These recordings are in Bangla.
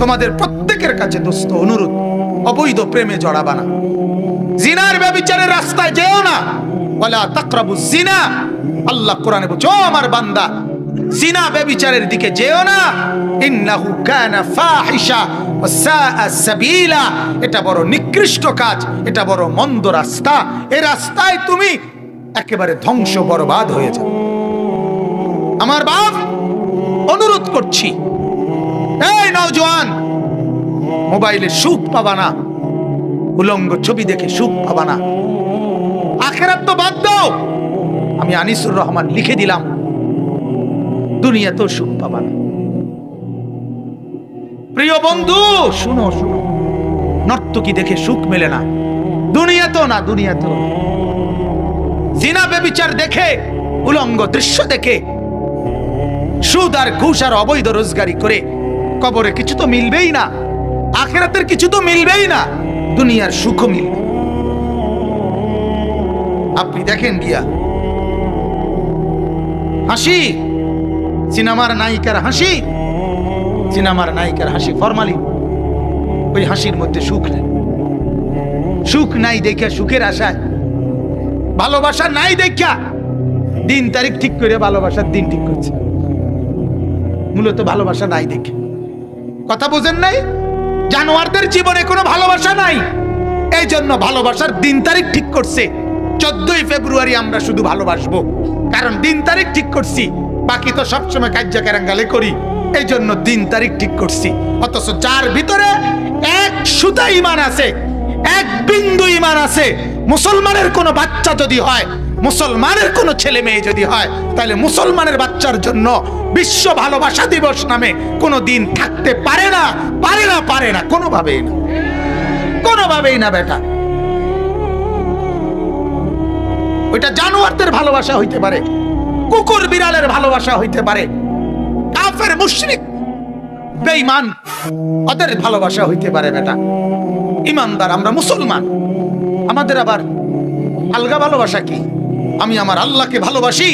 তোমাদের প্রত্যেকের কাছে দোস্ত অনুরোধ, অবৈধ প্রেমে জড়াবা না, জিনার ব্যভিচারের রাস্তায় যেও না। ওয়ালা তাকরাবুজ জিনা, আল্লাহ কোরআনে বলছে ও আমার বান্দা, জিনা ব্যভিচারের দিকে যেও না। ইন্নাহু কানা ফাহিশা ওয়া সাআ সাবিলা, এটা বড় নিকৃষ্ট কাজ, এটা বড় মন্দ রাস্তা। এই রাস্তায় তুমি একেবারে ধ্বংস বরবাদ হয়ে যাবে। আমার বাপ অনুরোধ করছি, এই নওজোয়ান, মোবাইলে সুখ পাবা না, উলঙ্গ ছবি দেখে সুখ পাবা না। আখিরাত তো বাদ দাও, আমি আনিসুর রহমান লিখে দিলাম, দুনিয়াতেও সুখ পাবা না। প্রিয় বন্ধু শুনো শুনো, নর্তকী দেখে সুখ মেলে না, দুনিয়াতেও না, দুনিয়াতেও। জিনা ব্যভিচার দেখে, উলঙ্গ দৃশ্য দেখে, সুদ আর ঘুষ আর অবৈধ রোজগারি করে কবরে কিছু তো মিলবেই না, আখিরাতের কিছু তো মিলবেই না, দুনিয়ার সুখও মিলবে। আপনি দেখেন গিয়া হাসি, সিনেমার নায়িকার হাসি, সিনেমার নায়িকার হাসি ফরমালিন, ওই হাসির মধ্যে সুখ নেই। সুখ নাই দেখা সুখের আশায়, ভালোবাসা নাই দেখা দিন তারিখ ঠিক করে ভালোবাসার দিন ঠিক করছে, মূলত ভালোবাসা নাই দেখে। কথা বোঝেন নাই? জানোয়ারদের জীবনে কোনো ভালোবাসা নাই, এই জন্য ভালোবাসার দিন তারিখ ঠিক করছে 14ই ফেব্রুয়ারি আমরা শুধু ভালোবাসবো, কারণ দিন তারিখ ঠিক করছি, বাকি তো সবসময় কাজ্জা কেরাঙ্গালে করি, এই জন্য দিন তারিখ ঠিক করছি। অথচ যার ভিতরে এক সুতা ঈমান আছে, এক বিন্দু ঈমান আছে, মুসলমানের কোনো বাচ্চা যদি হয়, মুসলমানের কোনো ছেলে মেয়ে যদি হয়, তাহলে মুসলমানের বাচ্চার জন্য বিশ্ব ভালোবাসা দিবস নামে কোনো দিন থাকতে পারে না, পারে না, পারে না, কোনোভাবেই না, কোনোভাবেই না বেটা। ওইটা জানোয়ারদের ভালোবাসা হইতে পারে, কুকুর বিড়ালের ভালোবাসা হইতে পারে, কাফের মুশরিক বেঈমান ওদের ভালোবাসা হইতে পারে বেটা। ইমানদার আমরা মুসলমান, আমাদের আবার আলগা ভালোবাসা কি? আমি আমার আল্লাহকে ভালোবাসি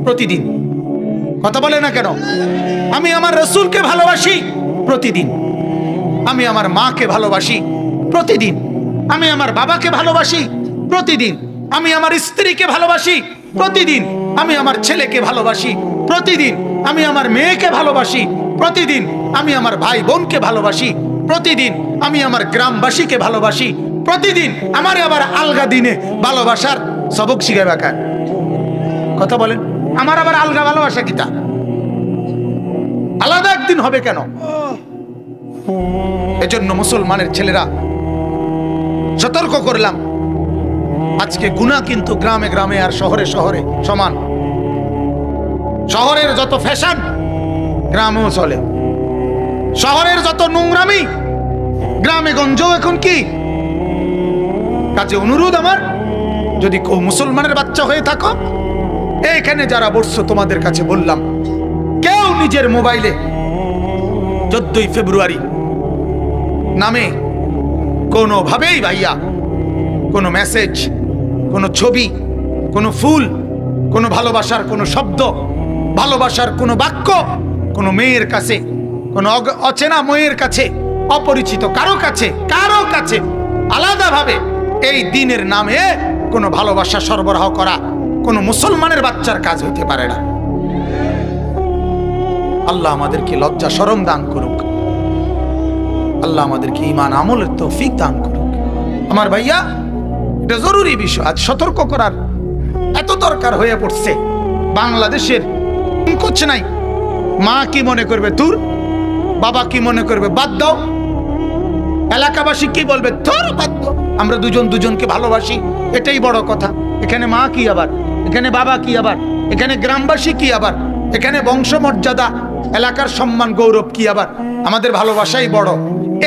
প্রতিদিন, কথা বলে না কেন? আমি আমার রাসূলকে ভালোবাসি প্রতিদিন, আমি আমার মাকে ভালোবাসি প্রতিদিন, আমি আমার বাবাকে ভালোবাসি প্রতিদিন, আমি আমার স্ত্রীকে ভালোবাসি প্রতিদিন, আমি আমার ছেলেকে ভালোবাসি প্রতিদিন, আমি আমার মেয়েকে ভালোবাসি প্রতিদিন, আমি আমার ভাই বোনকে ভালোবাসি প্রতিদিন, আমি আমার গ্রামবাসীকে ভালোবাসি প্রতিদিন। আমার আবার আলগা দিনে ভালোবাসার সবক শিখাইবা কার? কথা বলেন, আমার আবার আলগা ভালোবাসা কিতা? আলাদা একদিন হবে কেন? এজন্য মুসলমানের ছেলেরা সতর্ক করলাম, আজকে গুনাহ কিন্তু গ্রামে গ্রামে আর শহরে শহরে সমান। শহরের যত ফ্যাশন গ্রামেও চলে, শহরের যত নোংরামি গ্রামে গঞ্জেও এখন কি। কাজে অনুরোধ আমার, যদি কেউ মুসলমানের বাচ্চা হয়ে থাকো, এখানে যারা বসছো তোমাদের কাছে বললাম, কেউ নিজের মোবাইলে 14ই ফেব্রুয়ারি নামে কোনোভাবেই ভাইয়া কোনো মেসেজ, কোনো ছবি, কোনো ফুল, কোনো ভালোবাসার কোনো শব্দ, ভালোবাসার কোনো বাক্য কোনো মেয়ের কাছে, কোনো অচেনা মেয়ের কাছে, অপরিচিত কারো কাছে আলাদাভাবে এই দিনের নামে কোনো ভালোবাসা সরবরাহ করা কোনো মুসলমানের বাচ্চার কাজ হইতে পারে না। আল্লাহ আমাদেরকে লজ্জা শরম দান করুক, আল্লাহ আমাদেরকে ঈমান আমলের তৌফিক দান করুক। আমার ভাইয়া, এটা জরুরি বিষয়, আজ সতর্ক করার এত দরকার হয়ে পড়ছে। বাংলাদেশের কুছ নাই, মা কি মনে করবে তোর, বাবা কি মনে করবে বাদ দাও, এলাকাবাসী কি বলবে তোর বাদ দাও। আমরা দুজন দুজনকে ভালোবাসি, এটাই বড় কথা। এখানে মা কি আবার, এখানে বাবা কি আবার, এখানে গ্রামবাসী কি আবার, এখানে বংশমর্যাদা, এলাকার সম্মান গৌরব কি আবার, আমাদের ভালোবাসাই বড়।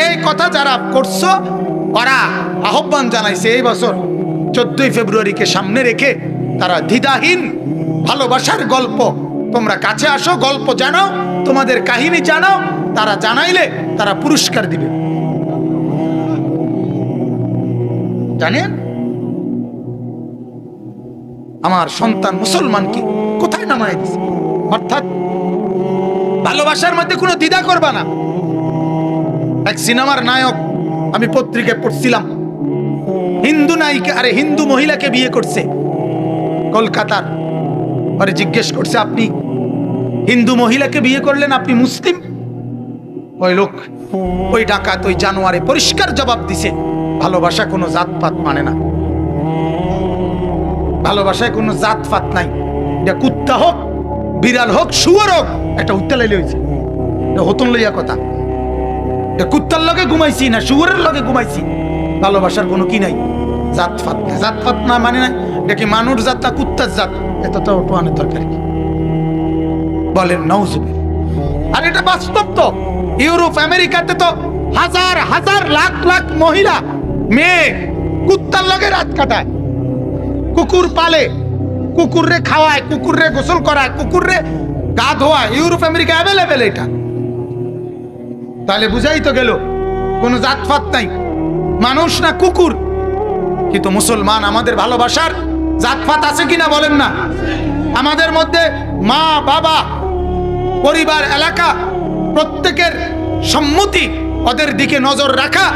এই কথা যারা করছো, ওরা আহ্বান জানাইছে এই বছর 14ই ফেব্রুয়ারিকে সামনে রেখে তারা দ্বিধাহীন ভালোবাসার গল্প, তোমরা কাছে আসো, গল্প জানাও, তোমাদের কাহিনী জানাও, তারা জানাইলে তারা পুরস্কার দিবে। জানেন আমার সন্তান মুসলমানকে কোথায় নামায় দিছে? অর্থাৎ ভালোবাসার মধ্যে কোনো দ্বিধা করবা না, এক সিনেমার নায়ক, আমি পত্রিকায় পড়ছিলাম, হিন্দু নায়িকা, আরে হিন্দু মহিলাকে বিয়ে করছে কলকাতার। আরে জিজ্ঞেস করছে, আপনি হিন্দু মহিলাকে বিয়ে করলেন, আপনি মুসলিম? ওই লোক, ওই ডাকাত, ওই জানোয়ারে পরিষ্কার জবাব দিছে, ভালোবাসা কোনো জাতপাত মানে না, ভালোবাসায় কোনো জাতপাত নাই। এটা কুত্তা হোক, বিড়াল হোক, শুয়োর হোক, একটা উত্তা লাইলে হয়েছে, এটা হতন লইয়া কথা। এটা কুত্তার লগে ঘুমাইছি না শুয়োরের লগে ঘুমাইছি, ভালোবাসার কোনো কি নাই, জাতপাত না। জাতপাত না মানে না এটা কি মানুষ জাত না কুত্তার জাত, এত তো ওটানের দরকার কি? বলেন নাউজুবিল্লাহ। আর এটা বাস্তব তো, ইউরোপ আমেরিকাতে তো হাজার হাজার লাখ লাখ মহিলা মেয়ে কুত্তার লগে রাত কাটায়, কুকুর পালে, কুকুররে খাওয়ায়, কুকুররে গোসল করায়, কুকুররে গা ধোয়ায়। ইউরোপ আমেরিকা অ্যাভেলেবেল এটা। তাহলে বুঝাই তো গেল কোনো জাতপাত নাই, মানুষ না কুকুর। কিন্তু মুসলমান, আমাদের ভালোবাসার জাতপাত আছে কিনা বলেন না? আমাদের মধ্যে মা বাবা পরিবার এলাকা প্রত্যেকের সম্মতি, ওদের দিকে নজর রাখা,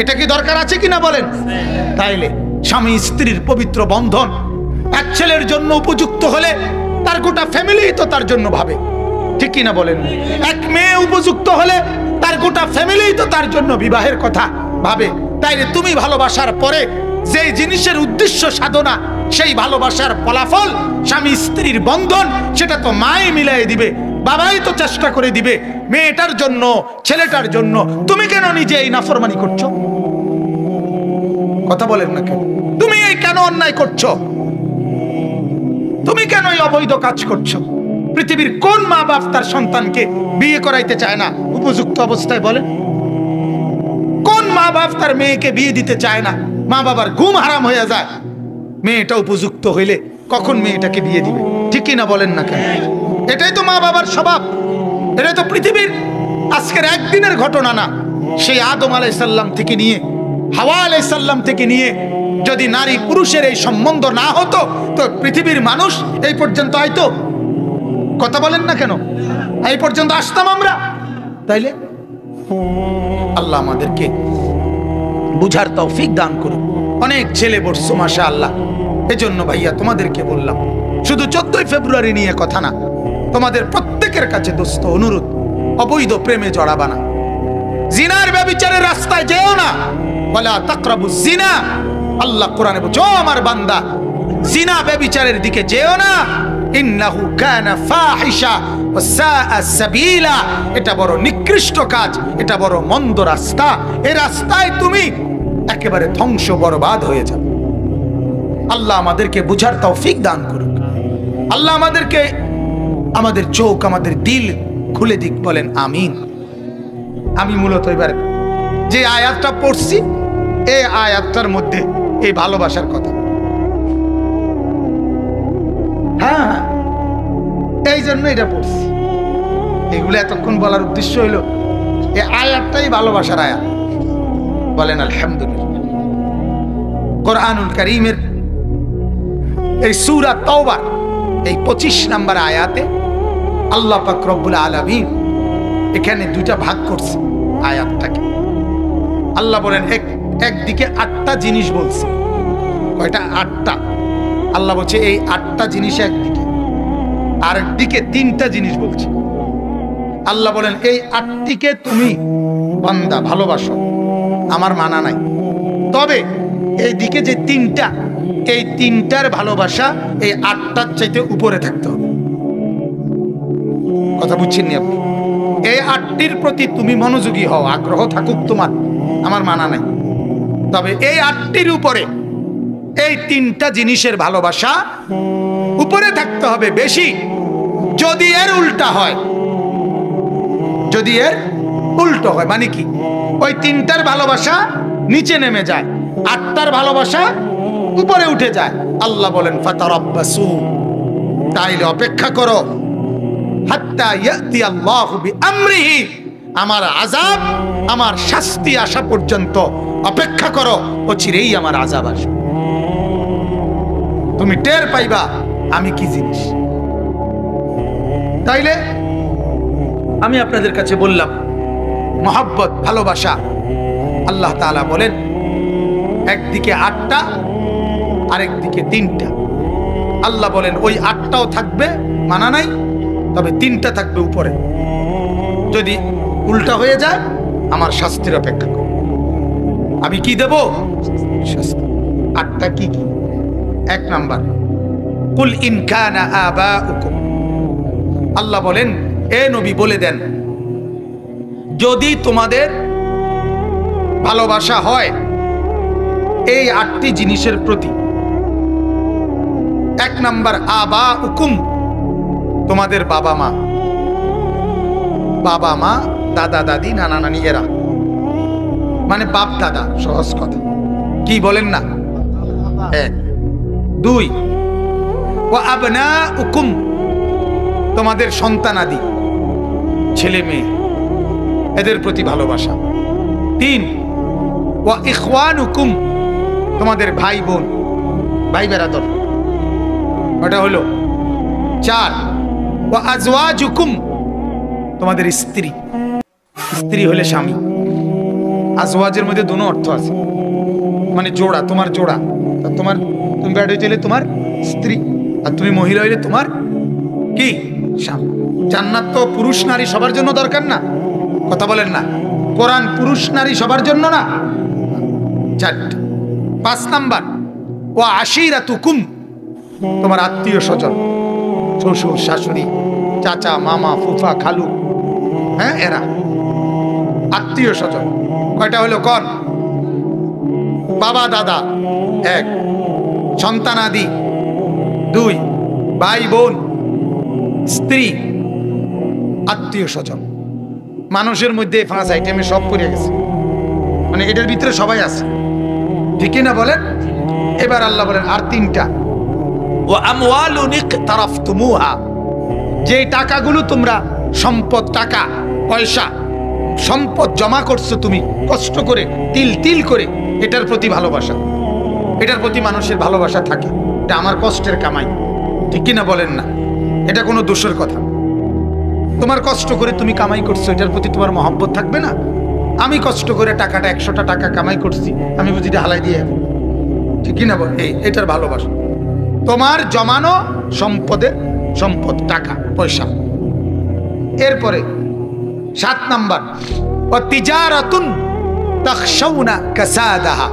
এটা কি দরকার আছে কিনা বলেন? তাইলে স্বামী স্ত্রীর পবিত্র বন্ধন এক ছেলের জন্য উপযুক্ত হলে তার গোটা ফ্যামিলি তো তার জন্য ভাবে, ঠিক কিনা বলেন? এক মেয়ে উপযুক্ত হলে তার গোটা ফ্যামিলি তো তার জন্য বিবাহের কথা ভাবে। তাইলে তুমি ভালোবাসার পরে যে জিনিসের উদ্দেশ্য সাধনা, সেই ভালোবাসার ফলাফল স্বামী স্ত্রীর বন্ধন, সেটা তো মাই মিলাই দিবে, বাবাই তো চেষ্টা করে দিবে মেয়েটার জন্য, ছেলেটার জন্য। তুমি কেন নিজে এই নাফরমানি করছো? কথা বলেন না কেন? তুমি এই কেন অন্যায় করছো? তুমি কেন এই অবৈধ কাজ করছো? পৃথিবীর কোন মা বাপ তার সন্তানকে বিয়ে করাইতে চায় না উপযুক্ত অবস্থায়? বলেন, কোন মা বাপ তার মেয়েকে বিয়ে দিতে চায় না? মা বাবার ঘুম হারাম হয়ে যায়, মেয়েটা উপযুক্ত হইলে কখন মেয়েটাকে বিয়ে দিবে, ঠিক কিনা বলেন না কেন? এটাই তো মা বাবার স্বভাব, এটাই তো পৃথিবীর আজকের একদিনের ঘটনা না। সেই আদম আলাইসাল্লাম থেকে নিয়ে হাওয়া আলাইসাল্লাম থেকে নিয়ে যদি নারী পুরুষের এই সম্বন্ধ না হতো তো পৃথিবীর মানুষ এই পর্যন্ত আইতো? কথা বলেন না কেন? এই পর্যন্ত আসতাম আমরা? তাইলে আল্লাহ আমাদেরকে বুঝার তৌফিক দান করুন। অনেক ছেলে বসছো মাশাআল্লাহ। এজন্য ভাইয়া তোমাদেরকে বললাম, শুধু 14ই ফেব্রুয়ারি নিয়ে কথা না, তোমাদের প্রত্যেকের কাছে দোস্ত অনুরোধ, অবৈধ প্রেমে জড়াবা না, জিনার ব্যভিচারের রাস্তায় যেও না। ওয়ালা তাকরাবুজ জিনা, আল্লাহ কোরআনে বলছে, ও আমার বান্দা, জিনা ব্যভিচারের দিকে যেও না। ইন্নাহু কানা ফাহিশা ওয়া সাআ সাবিলা, এটা বড় নিকৃষ্ট কাজ, এটা বড় মন্দ রাস্তা। এই রাস্তায় তুমি একেবারে ধ্বংস বরবাদ হয়ে যাবে। আল্লাহ আমাদেরকে বুঝার তৌফিক দান করুক। আল্লাহ আমাদেরকে, আমাদের চোখ, আমাদের দিল খুলে দিক, বলেন আমিন। আমি মূলত এবার যে আয়াতটা পড়ছি, এই আয়াতটার মধ্যে এই ভালোবাসার কথা, হ্যাঁ এই জন্য এটা পড়ছি। এগুলো এতক্ষণ বলার উদ্দেশ্য হইল এই আয়াতটাই ভালোবাসার আয়াত। বলেন আলহামদুলিল্লাহ। কোরআনুল কারীমের এই সূরা তাওবা এই 25 নম্বর আয়াতে আল্লাহ পাক রব্বুল আলামিন এখানে দুইটা ভাগ করছে আয়াতটাকে। আল্লাহ বলেন একদিকে 8টা জিনিস বলছে। কয়টা? 8টা। আল্লাহ বলছে এই 8টা জিনিস একদিকে, আর একদিকে 3টা জিনিস বলছে। আল্লাহ বলেন এই 8টিকে তুমি বান্দা ভালোবাসো, আমার মানা নাই, তবে এই দিকে যে 3টা, এই 3টার ভালোবাসা এই 8টার চাইতে উপরে থাকতে হবে। কথা বুঝছেন নি আপনি? এই 8টির প্রতি তুমি মনোযোগী হও, আগ্রহ থাকুক তোমার, আমার মানা নাই, তবে এই 8টির উপরে এই 3টা জিনিসের ভালোবাসা উপরে থাকতে হবে বেশি। যদি এর উল্টা হয়, যদি এর উল্টো হয়, মানে কি? ওই 3টার ভালোবাসা নিচে নেমে যায়, 8টার ভালোবাসা উপরে উঠে যায়। আল্লাহ বলেন ফাতারাব্বাসু, তাইলে অপেক্ষা করো, হাত্তা ইয়াতি আল্লাহু বিআমরিহি, আমার আযাব, আমার শাস্তি আসা পর্যন্ত অপেক্ষা করো, অচিরেই আমার আযাব আসবে। তুমি টের পাইবা আমি কি জিনিস। তাইলে আমি আপনাদের কাছে বললাম মহব্বত, ভালোবাসা। আল্লাহ তাআলা বলেন একদিকে 8টা আরেকদিকে 3টা। আল্লাহ বলেন ওই 8টাও থাকবে, মানা নাই, তবে 3টা থাকবে উপরে। যদি উল্টা হয়ে যায় আমার শাস্তির অপেক্ষা করো। আমি কি দেব? শাস্তি। 8টা কি কি? 1 নাম্বার, কুল ইন কানা আবাউকুম। আল্লাহ বলেন এ নবী বলে দেন, যদি তোমাদের ভালোবাসা হয় এই 8টি জিনিসের প্রতি। 1 নাম্বার আবাউকুম, তোমাদের বাবা মা। বাবা মা, দাদা দাদি, নানা নানি, এরা মানে বাপ দাদা, সহজ কথা। কি বলেন না? 1। 2 ওয়া আবনাউকুম, তোমাদের সন্তানাদি, ছেলে মেয়ে, এদের প্রতি ভালোবাসা। 3 ওয়া ইখওয়ানুকুম, তোমাদের ভাই বোন, ভাই বেরাদর, ওটা হলো। 4 ওয়া আজওয়াজুকুম, তোমাদের স্ত্রী। স্ত্রী হলে স্বামী। আজওয়াজের মধ্যে দুটো অর্থ আছে, মানে জোড়া, তোমার জোড়া। তুমি ব্যাড হইলে তোমার স্ত্রী, আর তুমি মহিলা হইলে তোমার কি? স্বামী। জান্নাত তো পুরুষ নারী সবার জন্য দরকার না? কথা বলেন না? কোরআন পুরুষ নারী সবার জন্য না? 4টা। 5 নাম্বার ওয়া আশিরাতুকুম, তোমার আত্মীয় স্বজন, শ্বশুর শাশুড়ি, চাচা মামা ফুফা খালু, হ্যাঁ এরা আত্মীয় স্বজন। কয়টা হলো? কোন? বাবা দাদা 1, সন্তানাদি 2, ভাই বোন, স্ত্রী, আত্মীয় স্বজন। মানুষের মধ্যে 5 আইটেমে সব পড়ে গেছে, মানে এটার ভিতরে সবাই আছে, ঠিক না বলেন? এবার আল্লাহ বলেন আর 3টা, ওয়া আমওয়ালুন ইকতারাফতুমুহা, যে টাকাগুলো তোমরা সম্পদ, টাকা পয়সা, সম্পদ জমা করছো তুমি কষ্ট করে, তিল তিল করে, এটার প্রতি ভালোবাসা। এটার প্রতি মানুষের ভালোবাসা থাকে, এটা আমার কষ্টের কামাই, ঠিক কিনা বলেন না? এটা কোনো দোষের কথা। তোমার কষ্ট করে তুমি কামাই করছো, এটার প্রতি তোমার মহব্বত থাকবে না? আমি কষ্ট করে টাকাটা 100টা টাকা কামাই করছি, আমি বুঝি হালাই দিয়ে, ঠিক কিনা বল? এটার ভালোবাসা। তোমার জমানো সম্পদ, টাকা পয়সা। এরপরে 7 নাম্বার ওয়া তিজারাতুন তাখশাউনা কাসাদাহা,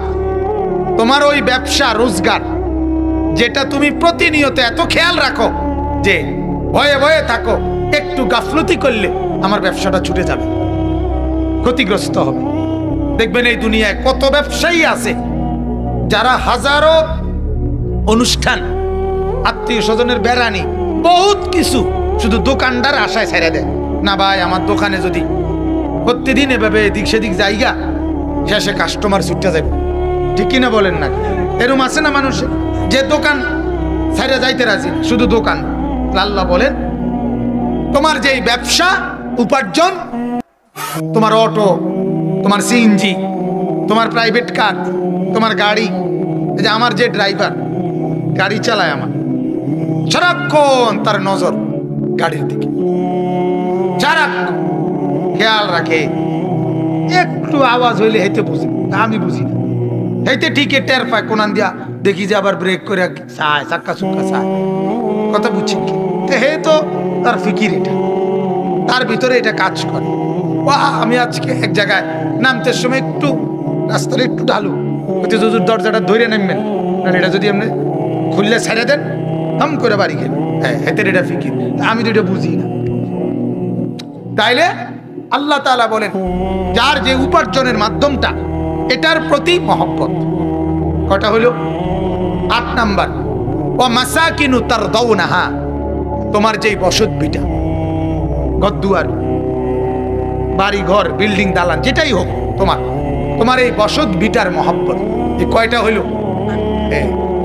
তোমার ওই ব্যবসা রোজগার যেটা তুমি প্রতিনিয়ত এত খেয়াল রাখো যে ভয়ে ভয়ে থাকো, একটু গাফলতি করলে আমার ব্যবসাটা ছুটে যাবে, ক্ষতিগ্রস্ত হবে। দেখবেন এই দুনিয়ায় কত ব্যবসায়ী আছে যারা হাজারো অনুষ্ঠান, আত্মীয় স্বজনের বেড়ানি, বহুত কিছু শুধু দোকানদার আশায় ছেড়ে দেয়। না ভাই, আমার দোকানে যদি প্রতিদিন এভাবে এদিক সেদিক জায়গা, শেষে কাস্টমার ছুটে যাবে, ঠিক কিনা বলেন না? এরম আছে না মানুষের, যে দোকান ছেড়ে যাইতে রাজি, শুধু দোকান। আল্লাহ বলেন তোমার যেই ব্যবসা উপার্জন, তোমার অটো, তোমার সিএনজি, তোমার প্রাইভেট কার, তোমার গাড়ি, এই যে আমার যে ড্রাইভার গাড়ি চালায়, আমার সারাক্ষণ তার নজর গাড়ির দিকে, সারাক্ষণ খেয়াল রাখে। একটু আওয়াজ হইলে হেতে বুঝি, আমি বুঝি না, হেতে ঠিকই টের পায়, কোনান দিয়া দেখি যে আবার ব্রেক করে চায়, চাক্কা চুক্কা চায়, কথা বুঝছি কি? হে তো তার ফিকির, এটা তার ভিতরে এটা কাজ করে। আমি আজকে এক জায়গায় নামতে সময় একটু রাস্তাটা একটু ঢালু, দরজাটা ধরে নামবেন, এটা যদি আপনি খুললে ছেড়ে দেন, দাম করে বাড়ি গেল, হ্যাঁ হেতের এটা ফিকির। আমি তো এটা বুঝি না। তাইলে আল্লাহ তাআলা বলেন যার যে উপার্জনের মাধ্যমটা, এটার প্রতি মহব্বত। কটা হলো? 8 নাম্বার ওয়া মাসাকিনু তারদাউনাহা, তোমার যেই বসত ভিটা, ঘরদুয়ার, বাড়ি ঘর, বিল্ডিং, দালান, যেটাই হোক, তোমার এই বসত ভিটার মহব্বত। এই কয়টা হইল?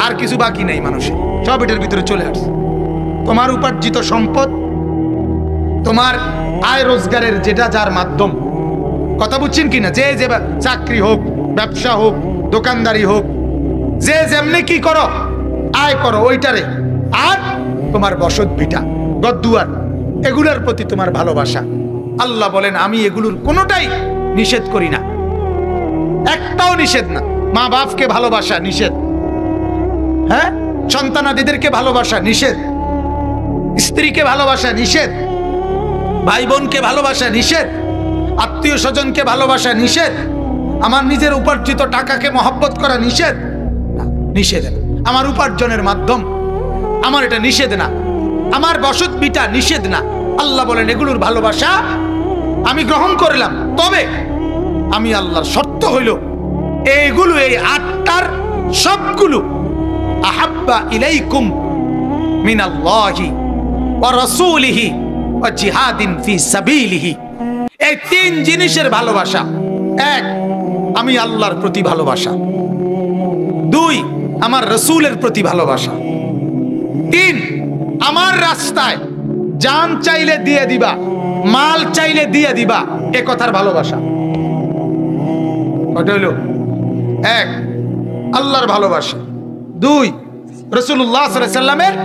আর কিছু বাকি নাই মানুষের, সব এটার ভিতরে চলে আসছে। তোমার উপার্জিত সম্পদ, তোমার আয় রোজগারের যেটা যার মাধ্যম, কথা বুঝছেন কিনা? যে যে চাকরি হোক, ব্যবসা হোক, দোকানদারি হোক, যে যেমনি কি করো, আয় করো ওইটারে। আর তোমার বসত ভিটা, ঘরদুয়ার, এগুলোর প্রতি তোমার ভালোবাসা। আল্লাহ বলেন আমি এগুলোর কোনোটাই নিষেধ করি না, একটাও নিষেধ না। মা বাপকে ভালোবাসা নিষেধ, হ্যাঁ, সন্তানাদিদেরকে ভালোবাসা নিষেধ, স্ত্রীকে ভালোবাসা নিষেধ, ভাই বোনকে ভালোবাসা নিষেধ, আত্মীয় স্বজনকে ভালোবাসা নিষেধ, আমার নিজের উপার্জিত টাকাকে মহব্বত করা নিষেধ, নিষেধ। আমার উপার্জনের মাধ্যম, আমার এটা নিষেধ না। আমার বসত বিটা নিষেধ না। আল্লাহ বলেন এগুলোর ভালোবাসা আমি গ্রহণ করলাম, তবে আমি আল্লাহর শর্ত হইল এইগুলো, এই 8টার সবগুলো আহাব্বা ইলাইকুম মিনাল্লাহি ওয়া রাসূলিহি ওয়া জিহাদিন ফি সাবিলিহি। এই 3 জিনিসের ভালোবাসা। 1, আমি আল্লাহর প্রতি ভালোবাসা। 2, আমার রাসূলের প্রতি ভালোবাসা। 3, আমার রাস্তায় জান চাইলে দিয়ে দিবা, মাল চাইলে দিয়ে দিবা, এ কথার ভালোবাসা। কত হলো? 1, আল্লাহর ভালোবাসা। 2, রাসূলুল্লাহ সাল্লাল্লাহু আলাইহি সাল্লামের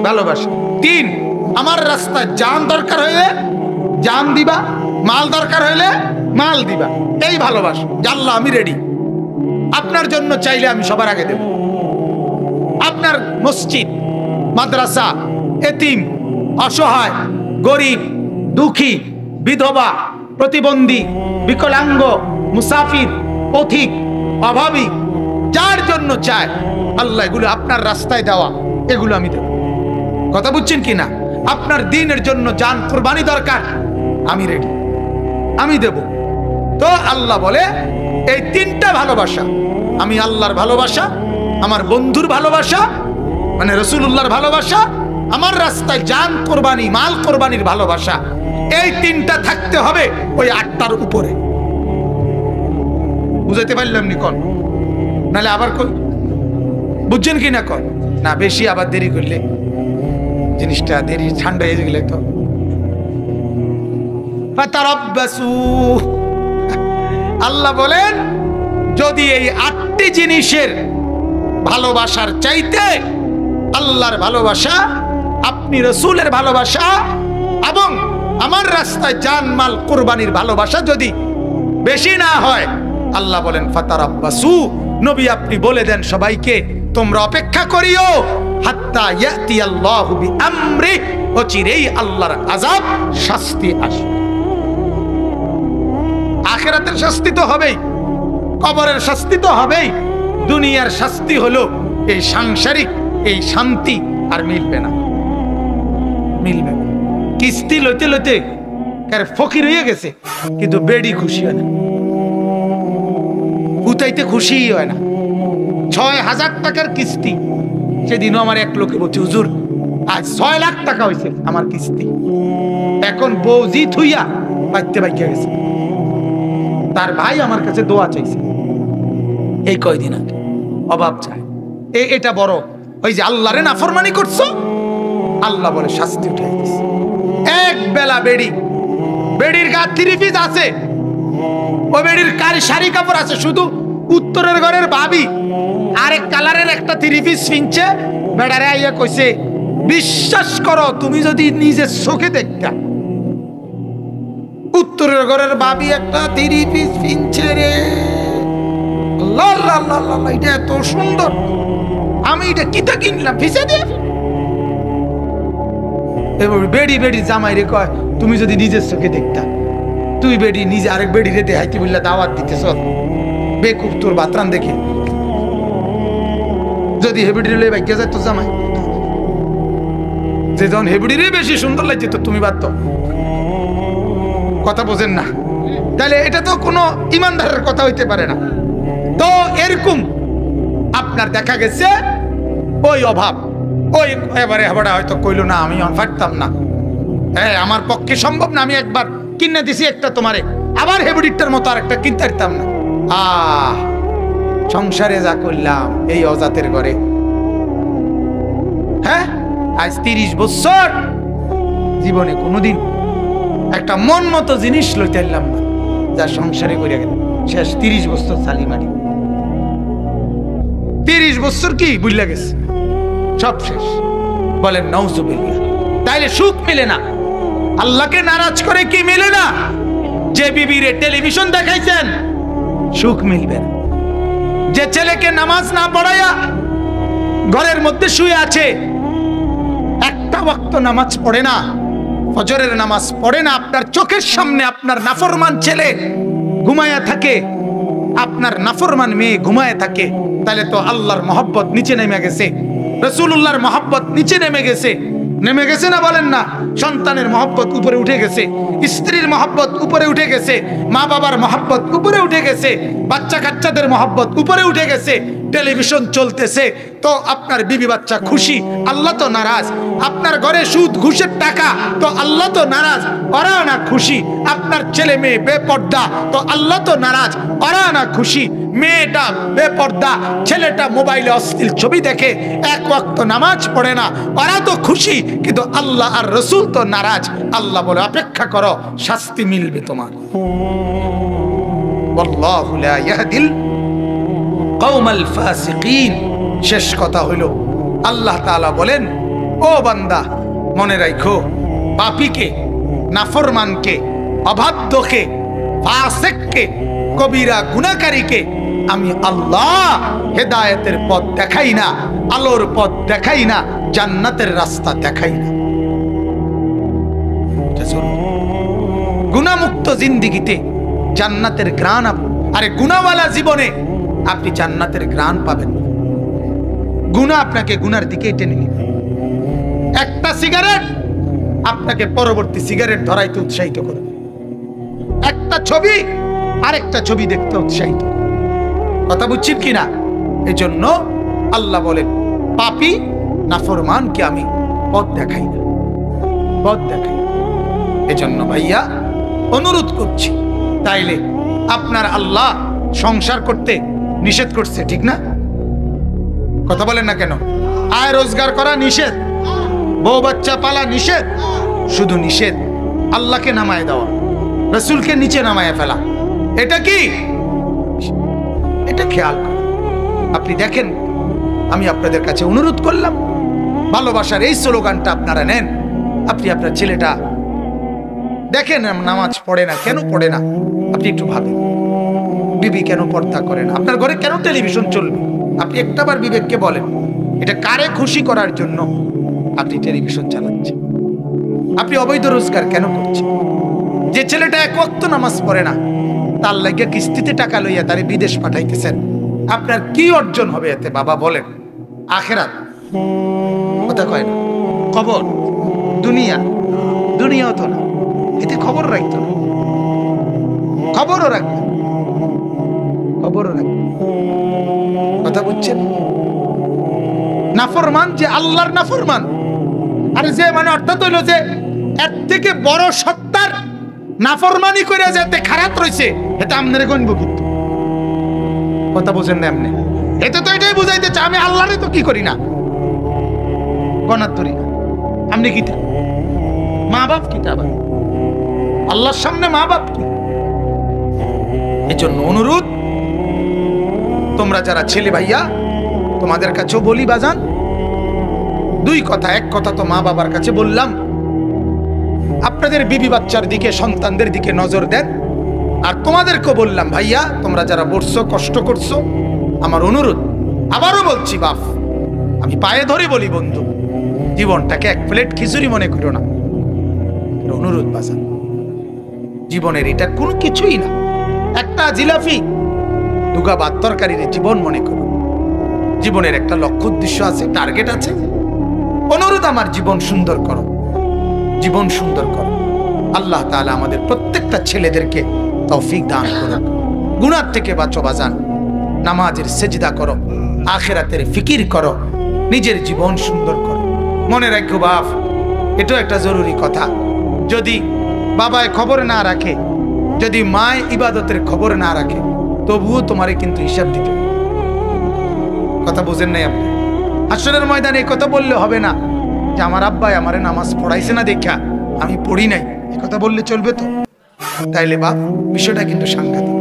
ভালোবাসা। 3, আমার রাস্তায় জান দরকার হইলে জান দিবা, মাল দরকার হইলে মাল দিবা, এই ভালোবাসা। আল্লাহ আমি রেডি, আপনার জন্য চাইলে আমি সবার আগে দেব। আপনার মসজিদ, মাদ্রাসা, এতিম, অসহায়, গরিব, দুঃখী, বিধবা, প্রতিবন্ধী, বিকলাঙ্গ, মুসাফির, পথিক, অভাবী, যার জন্য চায় আল্লাহ এগুলো আপনার রাস্তায় দেওয়া, এগুলো আমি দেব। কথা বুঝছেন কি না? আপনার দ্বীনের জন্য জান কুরবানি দরকার, আমি রেডি, আমি দেব। তো আল্লাহ বলে এই 3টা ভালোবাসা, আমি আল্লাহর ভালোবাসা, আমার বন্ধুর ভালোবাসা মানে রাসূলুল্লাহর ভালোবাসা, আমার রাস্তায় জান কোরবানি, মাল কোরবানির ভালোবাসা, এই 3টা থাকতে হবে ওই 8টার উপরে। বুঝাইতে পারলাম নি কোন? নাহলে আবার কই, বুঝছেন কি না কোন? না বেশি আবার দেরি করলে জিনিসটা দেরি ঠান্ডা হয়ে গেলে তো। ফাতারাব্বাসু, আল্লাহ বলেন যদি এই 8টি জিনিসের ভালোবাসার চাইতে আল্লাহর ভালোবাসা, আপনি রাসূলের ভালোবাসা এবং আমার রাস্তায় জান মাল কুরবানির ভালোবাসা যদি বেশি না হয়, আল্লাহ বলেন ফাতারাব্বাসু, নবী আপনি বলে দেন সবাইকে তোমরা অপেক্ষা করিও হাত্তা ইয়াতিয়াল্লাহু বিআমরি, অচিরেই আল্লাহর আযাব, শাস্তি আসবে। আখিরাতের শাস্তি তো হবেই, কবরের শাস্তি তো হবেই, দুনিয়ার শাস্তি হলো এই সাংসারিক এই শান্তি আর মিলবে না, মিলবে না। কিস্তি লইতে লইতে কার ফকির হয়ে গেছে, কিন্তু বেডি খুশি হয় না, উতাইতে খুশি হয় না। ৬,০০০ টাকার কিস্তি, সেদিনও আমার এক লোকে বলছে হুজুর আজ ৬ লাখ টাকা হয়েছে আমার কিস্তি। এখন বৌজি থুইয়া বাইতে বাইকে গেছে, তার ভাই আমার কাছে দোয়া চাইছে এই কয়দিন আগে, অভাব চায়। এটা বড় ওই যে আল্লাহরে নাফরমানি করছো, আল্লাহ বলে শাস্তি উঠাই দিছে। এক বেলা বেড়ি, বেড়ির গা 3 পিস আছে, ও বেড়ির কারি শাড়ি কাপড় আছে, শুধু উত্তরের ঘরের ভাবি আরেক কালারের একটা 3 পিস কিনছে। বেড়ারে আইয়া কইছে বিশ্বাস করো তুমি যদি নিজের চোখে দেখতা, উত্তরের ঘরের ভাবি একটা 3 পিস কিনছে রে, আল্লাহ আল্লাহ আল্লাহ, এটা এত সুন্দর, আমি এটা কিতা কিনলাম ফিসে দিয়ে। এবার বেড়ি বেড়ি জামাই রে কয় তুমি যদি নিজের চোখে দেখতা, তুই বেড়ি নিজে আরেক বেড়ি রে দেখাইতে বললা দাওয়াত দিতেছ, বেকুব তোর বাতরান দেখে। যদি হেবিডি লয়ে ভাগ্য যায় তো জামাই, যে যখন হেবিডি রে বেশি সুন্দর লাগছে তো তুমি বাদ তো। কথা বোঝেন না? তাহলে এটা তো কোনো ইমানদারের কথা হইতে পারে না। তো এরকম আপনার দেখা গেছে ওই অভাব, ওই এবারে হেবাটা হয়তো কইলো না আমি পারতাম না, হ্যাঁ আমার পক্ষে সম্ভব না, আমি একবার কিনে দিছি একটা তোমারে, আবার হেবুডিটার মতো আর একটা কিনতে পারতাম না। সংসারে যা করলাম এই অজাতের ঘরে, হ্যাঁ আজ 30 বছর জীবনে কোনোদিন একটা মন মতো জিনিস লইতে পারলাম না, যা সংসারে করে গেল শেষ 30 বছর চালি মারি, 30 বছর কি বুঝলা গেছে, সব শেষ। বলেন নাউজুবিল্লাহ। তাইলে সুখ মিলে না, আল্লাহকে নারাজ করে কি মিলে না? যে বিবিরে টেলিভিশন দেখাইছেন সুখ মিলবে না। যে ছেলেকে নামাজ না পড়াইয়া ঘরের মধ্যে শুয়ে আছে, একটা ওয়াক্ত নামাজ পড়ে না, ফজরের নামাজ পড়ে না, আপনার চোখের সামনে আপনার নাফরমান ছেলে ঘুমায়া থাকে, আপনার নাফরমান মেয়ে ঘুমায় থাকে, তাহলে তো আল্লাহর মহব্বত নিচে নেমে গেছে, রাসূলুল্লাহর মহব্বত নিচে নেমে গেছে। নেমে গেছে না বলেন না? সন্তানের মহব্বত উপরে উঠে গেছে, স্ত্রীর মহব্বত উপরে উঠে গেছে, মা বাবার মহব্বত উপরে উঠে গেছে, বাচ্চা কাচ্চাদের মহব্বত উপরে উঠে গেছে। টেলিভিশন চলতেছে তো আপনার বিবি বাচ্চা খুশি, আল্লাহ তো নারাজ। আপনার ঘরে সুদ ঘুষের টাকা তো আল্লাহ তো নারাজ, ওরা না খুশি। আপনার ছেলে মেয়ে বেপর্দা তো আল্লাহ তো নারাজ, ওরা না খুশি। মেয়েটা বেপর্দা, ছেলেটা মোবাইলে অশ্লীল ছবি দেখে, এক ওয়াক্ত নামাজ পড়ে না, ওরা তো খুশি, কিন্তু আল্লাহ আর রাসূল তো নারাজ। আল্লাহ বলে অপেক্ষা করো, শাস্তি মিলবে তোমার। ওয়াল্লাহু লা ইয়াহদিল কওমাল ফাসিকিন। শেষ কথা হলো আল্লাহ তাআলা বলেন, ও বান্দা মনে রাখো, পাপীকে, নাফরমানকে, অবাধ্যকে, ফাসিককে, কবিরা গুনাহকারীকে আমি আল্লাহ হেদায়েতের পথ দেখাই না, আলোর পথ দেখাই না, জান্নাতের রাস্তা দেখাই না। গুনাহমুক্ত জিন্দেগিতে জান্নাতের ঘ্রাণ, আরে গুনাহওয়ালা জীবনে আপনি জান্নাতের ঘ্রাণ পাবেন না। গুনাহ আপনাকে গুনার দিকে টেনে নিবে। একটা সিগারেট আপনাকে পরবর্তী সিগারেট ধরাইতে উৎসাহিত করবে, একটা ছবি আরেকটা ছবি দেখতে উৎসাহিত। কথা বুঝছেন কিনা? এজন্য আল্লাহ বলেন, পাপী নাফরমানকে আমি পথ দেখাই না, পথ দেখাই না। এজন্য ভাইয়া অনুরোধ করছি, তাইলে আপনার আল্লাহ সংসার করতে নিষেধ করছে, ঠিক না? কথা বলেন না কেন? আয় রোজগার করা নিষেধ, বউ বাচ্চা পালা নিষেধ, শুধু নিষেধ আল্লাহকে নামায় দেওয়া, রাসূলকে নিচে নামায় ফেলা। এটা কি? এটা খেয়াল করেন। আপনি দেখেন, আমি আপনাদের কাছে অনুরোধ করলাম, ভালোবাসার এই স্লোগানটা আপনারা নেন। আপনি আপনার ছেলেটা দেখেন নামাজ পড়ে না, কেন পড়ে না? আপনি একটু ভাবেন, বিবি কেন পর্দা করে না? আপনার ঘরে কেন টেলিভিশন চলবে? আপনি একটাবার বিবেককে বলেন, এটা কারে খুশি করার জন্য আপনি টেলিভিশন চালাচ্ছেন? আপনি অবৈধ রোজগার কেন করছেন? যে ছেলেটা এক ওয়াক্ত নামাজ পড়ে না, তার লাগে কিস্তিতে টাকা লইয়া তারে বিদেশ পাঠাইতেছেন, আপনার কি অর্জন হবে এতে? বাবা বলেন, আখেরাত কথা কয় না, খবর, দুনিয়া, দুনিয়াও তো না, এতে খবর রাখতো না, খবরও রাখবে, খবরও রাখবে। কথা বুঝছেন? নাফরমান যে আল্লাহর নাফরমান, আরে যে মানে অর্থাৎ হইল যে এর থেকে বড় সত্তার নাফরমানি করে যেতে খারাপ রয়েছে, এটা আপনারে গণব কিন্তু। কথা বোঝেন না? এমনি এটা তো এটাই বুঝাইতে চাই, আমি আল্লাহরে তো কি করি না, গণার ধরি না। আপনি কি মা বাপ কি? আবার আল্লাহর সামনে মা বাপ কি? এজন্য অনুরোধ, তোমরা যারা ছেলে ভাইয়া, তোমাদের কাছেও বলি বাজান, দুই কথা। এক কথা তো মা বাবার কাছে বললাম, আপনাদের বিবি বাচ্চার দিকে, সন্তানদের দিকে নজর দেন। আর তোমাদেরকেও বললাম, ভাইয়া তোমরা যারা বসছো, কষ্ট করছো, আমার অনুরোধ, আবারও বলছি বাপ, আমি পায়ে ধরে বলি, বন্ধু, জীবনটাকে এক প্লেট খিচুড়ি মনে করো না। অনুরোধ বাজান, জীবনের এটা কোনো কিছুই না, একটা জিলাপি, দুগা ভাত তরকারির জীবন মনে করো। জীবনের একটা লক্ষ্য উদ্দেশ্য আছে, টার্গেট আছে। অনুরোধ, আমার জীবন সুন্দর করো, জীবন সুন্দর করো। আল্লাহ তাআলা আমাদের প্রত্যেকটা ছেলেদেরকে তৌফিক দান করুন। গুনাহ থেকে বাঁচো বাজান, নামাজের সেজদা করো, আখিরাতের ফিকির করো, নিজের জীবন সুন্দর করো। মনে রাখো বাপ, এটাও একটা জরুরি কথা, যদি বাবায় খবর না রাখে, যদি মায় ইবাদতের খবর না রাখে, তবুও তোমারে কিন্তু হিসাব দিতে। কথা বুঝেন নাই আপনি? হাসরের ময়দানে এই কথা বললে হবে না যে আমার আব্বাই আমারে নামাজ পড়াইছে না দেখা আমি পড়ি নাই, এই কথা বললে চলবে তো? তাইলে বাপ, বিষয়টা কিন্তু সাংঘাতিক,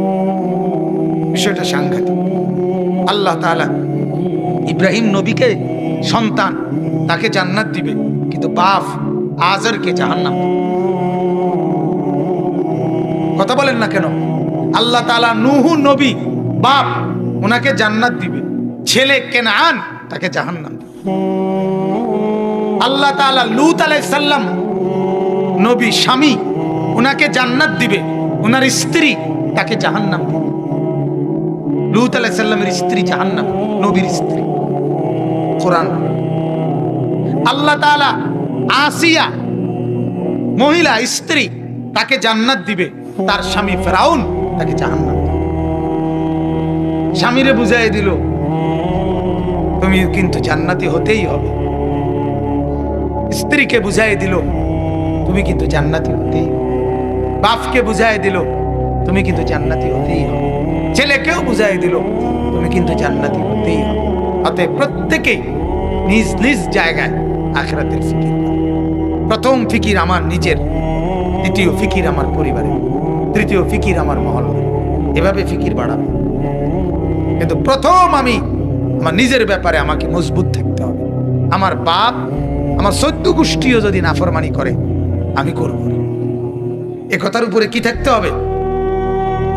বিষয়টা সাংঘাতিক। আল্লাহ তাআলা ইব্রাহিম নবীকে সন্তান, তাকে জান্নাত দিবে, কিন্তু বাপ আজরকে জাহান্নাম। কথা বলেন না কেন? আল্লাহ তাআলা নূহ নবী বাপ ওনাকে জান্নাত দিবে, ছেলে কেনান তাকে জাহান্নাম দিবে। আল্লাহ তাআলা লূত আলাইহিস সালাম নবী স্বামী ওনাকে জান্নাত দিবে, ওনার স্ত্রী তাকে জাহান্নাম দিবে। লূত আলাইহিস সালামের স্ত্রী জাহান্নাম, নবীর স্ত্রী। কোরআন। আল্লাহ তাআলা আসিয়া মহিলা স্ত্রী তাকে জান্নাত দিবে, তার স্বামী ফেরাউন তাকে জাহান্নাম দিবে। স্বামীরে বুঝাই দিল তুমি কিন্তু জান্নাতি হতেই হবে, স্ত্রীকে বুঝাই দিল তুমি কিন্তু জান্নাতি হতেই হবে, বাপকে বুঝাই দিল তুমি কিন্তু জান্নাতি হতেই হবে, ছেলেকেও বুঝাই দিল তুমি কিন্তু জান্নাতি হতেই হবে। অতএব প্রত্যেকেই নিজ নিজ জায়গায় আখিরাতের ফিকির। প্রথম ফিকির আমার নিজের, দ্বিতীয় ফিকির আমার পরিবারের, তৃতীয় ফিকির আমার মহল্লা। এভাবে ফিকির বাড়াবে। কিন্তু প্রথম আমি আমার নিজের ব্যাপারে আমাকে মজবুত থাকতে হবে। আমার বাপ আমার 14 গোষ্ঠীও যদি নাফরমানি করে আমি করব না। এ কথার উপরে কি থাকতে হবে?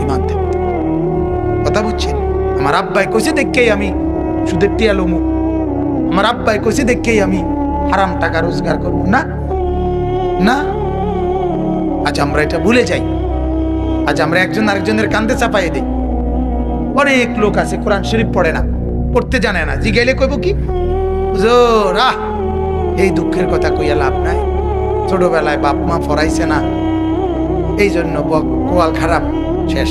ঈমান থাকতে হবে। কথা বুঝছেন? আমার আব্বাই কইছে দেখেই আমি সুদের টিয়া লমু, আমার আব্বাই কইছে দেখেই আমি হারাম টাকা রোজগার করব না, না। আজ আমরা এটা ভুলে যাই। আজ আমরা একজন আরেকজনের কান্দে চাপাই দিই। অনেক লোক আছে কোরআন শরীফ পড়ে না, পড়তে জানে না, জিগাইলে কইব কি হুজুর এই দুঃখের কথা কইয়া লাভ নাই, ছোটবেলায় বাপ মা পড়াইছে না এই জন্য কোয়াল খারাপ শেষ।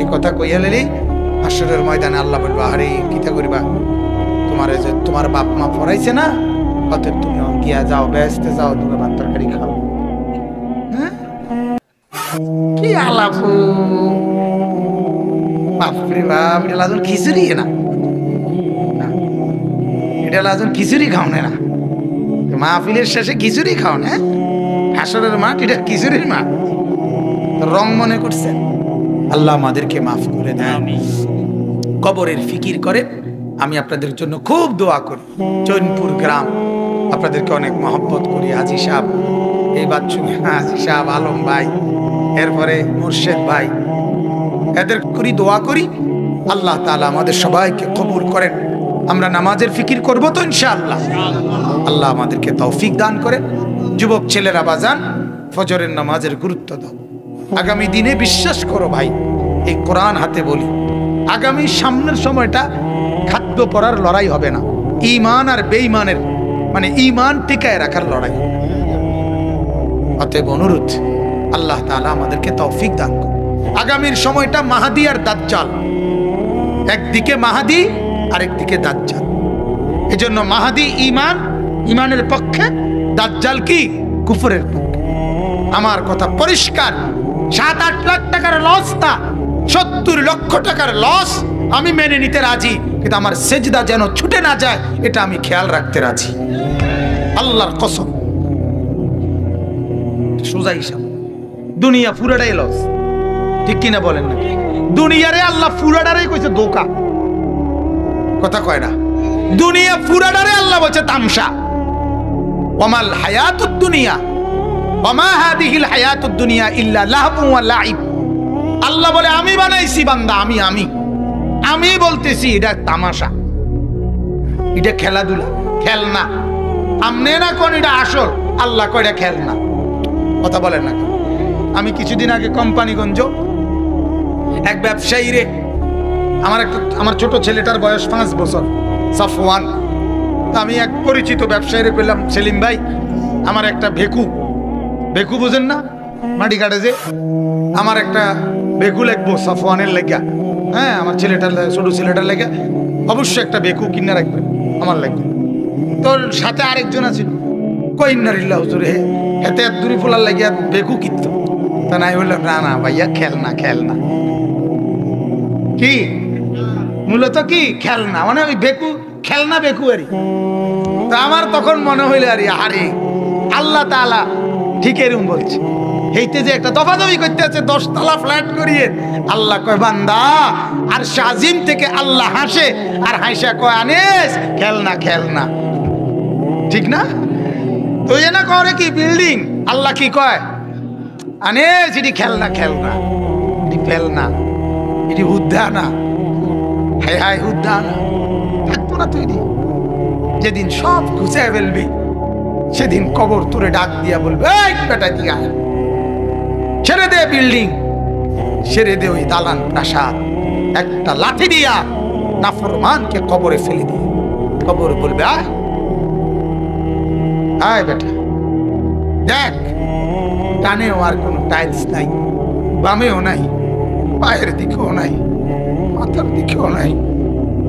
এই কথা কইয়া লেলেই হাসরের ময়দানে আল্লাহ বলবা আরে কিতা করিবা, তোমার যে তোমার বাপ মা পড়াইছে না, অতএব তুমি গিয়া যাও বেহেশতে যাও, তুমি ভাত তরকারি খাও। হ্যাঁ কি আলাপ বাপরে বাপ, এটা লাজন খিচুড়ি না, এটা লাজন খিচুড়ি খাওনে না, মাহফিলের শেষে খিচুড়ি খাও না। হাসরের মাঠ এটা খিচুড়ির মাঠ, রং মনে করছেন। আল্লাহ আমাদেরকে মাফ করে দেন। কবরের ফিকির করে আমি আপনাদের জন্য খুব দোয়া করি। চৈনপুর গ্রাম আপনাদেরকে অনেক মহব্বত করি। হাজী সাহেব, এই বাচ্চু হাজী সাহেব, আলম ভাই, এরপরে মুর্শেদ ভাই, এদের করি দোয়া করি আল্লাহ তাআলা আমাদের সবাইকে কবুল করেন। আমরা নামাজের ফিকির করব তো ইনশাআল্লাহ। আল্লাহ আমাদেরকে তৌফিক দান করেন। যুবক ছেলেরা বাজান, ফজরের নামাজের গুরুত্ব দাও। আগামী দিনে বিশ্বাস করো ভাই, এই কোরআন হাতে বলি, আগামী সামনের সময়টা খাদ্য পড়ার লড়াই হবে না, ঈমান আর বেঈমানের মানে ঈমান টিকায় রাখার লড়াই। অতএব অনুরোধ আল্লাহ তাআলা আমাদেরকে তৌফিক দান করুন। আগামীর সময়টা মাহাদি আর দাজ্জাল, একদিকে মাহাদি আরেকদিকে দাজ্জাল। এজন্য মাহাদি ঈমান, ঈমানের পক্ষে, দাজ্জাল কি কুফরের পক্ষে। আমার কথা পরিষ্কার, 7-8 লাখ টাকার লস না, 70 লক্ষ টাকার লস আমি মেনে নিতে রাজি, কিন্তু আমার সেজদা যেন ছুটে না যায় এটা আমি খেয়াল রাখতে রাজি। আল্লাহর কসম, সোজা হিসাব। দুনিয়া পুরাটাই লস, ঠিক কিনা বলেন না? দুনিয়ারে আল্লাহ পুরাটারে কইছে ধোঁকা, কথা কয় না? দুনিয়া পুরাটারে আল্লাহ বলছে তামসা। ওয়ামাল হায়াতুদ দুনিয়া ওয়ামা হাদিহিল হায়াতুদ দুনিয়া ইল্লা লাহবু ওয়া লাইব। আল্লাহ বলে আমি বানাইছি বান্দা, আমি বলতেছি এটা তামাশা, এটা খেলাধুলা, খেলনা। আমনে না কোন এটা আসল, আল্লাহ কয় এটা খেলনা। কথা বলেন না? আমি কিছুদিন আগে কোম্পানিগঞ্জ এক ব্যবসায়ী রে, আমার ছোট ছেলেটার বয়স 5 বছর, সাফওয়ান। আমি এক পরিচিত ব্যবসায়ীরে কইলাম, সেলিম ভাই আমার একটা ভেকু বুঝেন না, মাটি কাটে যে, আমার একটা ভেকু লাগবো সাফওয়ানের লেগা। হ্যাঁ, আমার ছেলেটার, ছোট ছেলেটার লেগা অবশ্যই একটা ভেকু কিনে রাখবেন আমার লাগবে। তোর সাথে আরেকজন আছে, কইনারিল্লাহ হুজুর হে এতে দূরি ফোলার লাগিয়া ভেকু কিনত। তা নাই বললাম না ভাইয়া খেলনা কি মূলত কি খেলনা, মানে ওই ভেকু খেলনা ভেকু আরি। তা আমার তখন মনে হইল আরে আল্লাহ তাআলা ঠিক এরকম বলছে, এইতে যে একটা দফাদফি করতে আছে 10 তলা ফ্ল্যাট করিয়ে। আল্লাহ কয় বান্দা, আর শাজিম থেকে আল্লাহ হাসে, আর হাসা কয় আনিস খেলনা, ঠিক না? তো এ না করে কি বিল্ডিং, আল্লাহ কি কয় আনে যেটি খেলনা খেলনা, এটি ফেলনা, এটি হুদ্দা না, হায় হায় হুদ্দা না, থাকবো না তৈরি। যেদিন সব ঘুষে ফেলবি সেদিন কবর তোরে ডাক দিয়া বলবে, এই বেটা দিয়া ছেড়ে দে বিল্ডিং, ছেড়ে দে ওই দালান প্রাসাদ, একটা লাঠি দিয়া নাফরমানকে কবরে ফেলে দিয়ে কবর বলবে, আয় আয় বেটা দেখ, ডানেও আর কোনো টাইলস নাই, বামেও নাই, পায়ের দিকেও নাই, মাথার দিকেও নাই,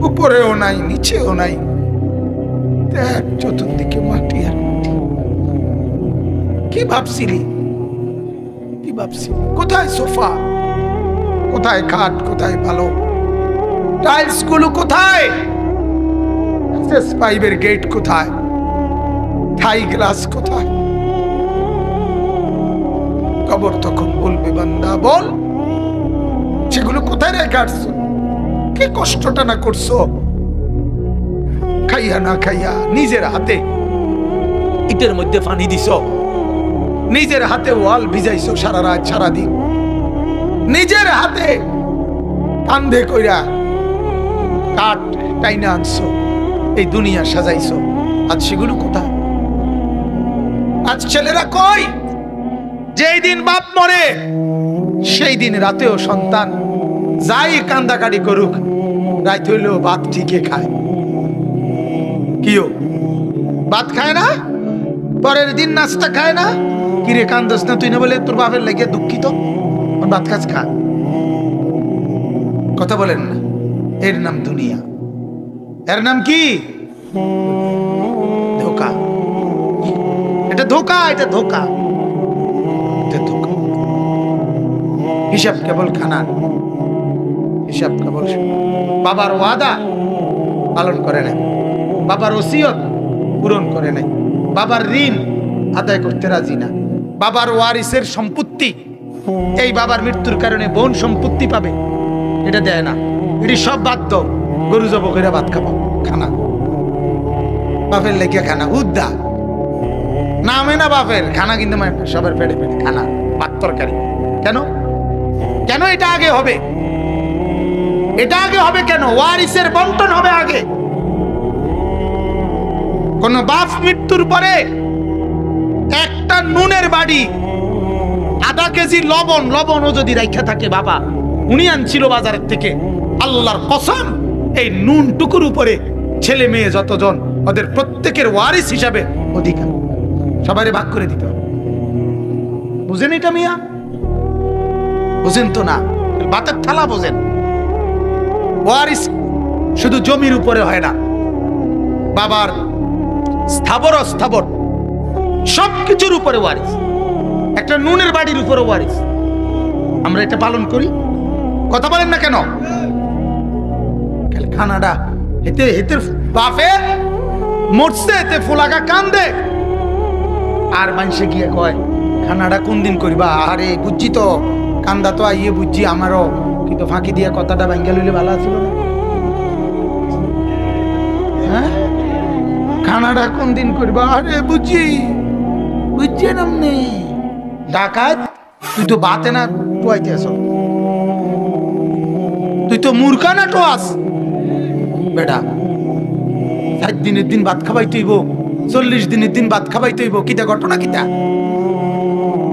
উপরেও নাই, নিচেও নাই, দেখ চতুর্দিকে মাটি আর মাটি। কি ভাবছিলি, কি ভাবছিলি? কোথায় সোফা, কোথায় খাট, কোথায় ভালো টাইলস গুলো, কোথায় পাইপের গেট, কোথায় থাই গ্লাস, কোথায়? কবর তখন বলবে, বান্দা বল সেগুলো কোথায় রেখে আসছো? কি কষ্টটা না করছো, খাইয়া না খাইয়া নিজের হাতে ইটের মধ্যে পানি দিছ, নিজের হাতে ওয়াল ভিজাইছো সারা রাত সারাদিন, নিজের হাতে কান্ধে কইরা কাঠ টাইনা আনছো, এই দুনিয়া সাজাইছো, আজ সেগুলো কোথায়? আজ ছেলেরা কই, যেই দিন বাপ মরে সেই দিন রাতেও সন্তান যাই কান্দাকাটি করুক, রাত হইলেও ভাত ঠিকই খায়। কিও ভাত খায় না, পরের দিন নাস্তা খায় না, কিরে কান্দস না তুই, না বলে তোর বাপের লেগে দুঃখিত, ভাত খাস খা। কথা বলেন না, এর নাম দুনিয়া, এর নাম কি? ধোকা। এটা ধোকা, এটা ধোকা, এটা ধোকা। হিসাব কেবল খানার, হিসাব কেবল বাবার ওয়াদা পালন করে নাই, বাবার ওসিয়ত পূরণ করে নাই, বাবার ঋণ আদায় করতে রাজি না, বাবার ওয়ারিসের সম্পত্তি, এই বাবার মৃত্যুর কারণে বোন সম্পত্তি পাবে, এটা দেয় না, এটি সব বাদ দাও, গরু জব করে ভাত খাবো, খানা বাপের লেগে খানা, উদ্দা নামে না বাপের খানা, কিন্তু সবার পেটে পেটে খানা, ভাত তরকারি। কেন কেন এটা আগে হবে, এটা আগে হবে কেন? ওয়ারিসের বন্টন হবে আগে। কোন বাপ মৃত্যুর পরে একটা নুনের বাড়ি, আধা কেজি লবণ, লবণও যদি রাখা থাকে, বাবা উনি আনছিল বাজারের থেকে, আল্লাহর কসম এই নুন টুকুর উপরে ছেলে মেয়ে যতজন, ওদের প্রত্যেকের ওয়ারিস হিসাবে অধিকার, সবাই ভাগ করে দিতে হবে। বুঝেন এটা মিয়া? বুঝেন তো না, ভাতের থালা বোঝেন। ওয়ারিস শুধু জমির উপরে হয় না, বাবার স্থাবর অস্থাবর সবকিছুর উপরে ওয়ারিস, একটা নুনের বাড়ির উপরে ওয়ারিস। আমরা এটা পালন করি, কথা বলেন না কেন? খানাটা হেতে হেতে বাপে মরছে, এতে ফুলাকা কান্দে, আর মানুষে গিয়ে কয় খানাটা কোন দিন করিবা? আরে বুঝছি তো, কান্দা তো আইয়ে বুঝছি আমারও, কিন্তু ফাঁকি দিয়ে কথাটা ভাঙ্গা লইলে ভালো আছিল না? হ্যাঁ, খানাটা কোন দিন করবা? আরে বুঝছি বুঝছি নামনি ডাকাত, তুই তো বাতে না টোয়াইতে আস, তুই তো মূর্খা না টোয়াস বেটা। 60 দিনের দিন ভাত খাবাই তৈব, 40 দিনের দিন ভাত খাবাই তৈব, কিটা ঘটনা কিটা?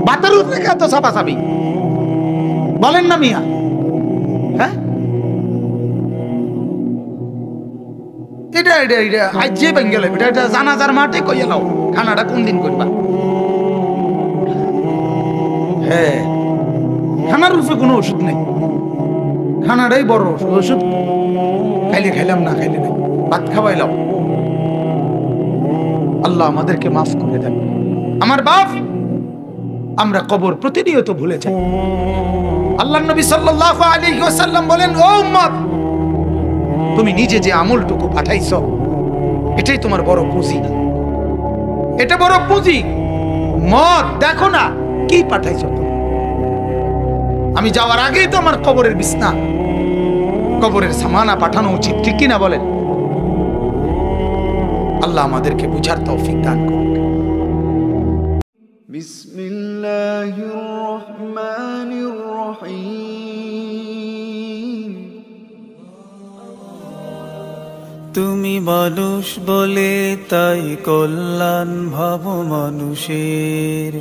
ভাতের উপরে এত চাপা চাবি বলেন না মিয়া? হ্যাঁ, এটা এটা এটা আজ যে বেঙ্গল এটা এটা জানাজার মাঠে কই এলাও খানাটা কোন দিন করবা? হ্যাঁ, খানার রূপে কোনো ওষুধ নেই, খানাটাই বড় ওষুধ। ওষুধ খাইলে খাইলাম, না খাইলে না, ভাত খাওয়াইলাম। আল্লাহ আমাদেরকে মাফ করে দেন। আমার বাপ, আমরা কবর প্রতিনিয়ত ভুলে যাই। আল্লাহ নবী সাল্লাল্লাহু আলাইহি ওয়াসাল্লাম বলেন, ও উম্মত, তুমি নিজে যে আমলটুকু পাঠাইছো এটাই তোমার বড় পুঁজি, এটা বড় পুঁজি। মত দেখো না কি পাঠাইছো। আমি যাওয়ার আগেই তো আমার কবরের বিছনা, কবরের সামানা পাঠানো উচিত, ঠিক কিনা বলেন? আল্লাহ আমাদেরকে বুঝার তৌফিক দান করুন। বিসমিল্লাহির রহমানির রহিম। তুমি মানুষ বলে তাই কল্যাণ ভাব মানুষের,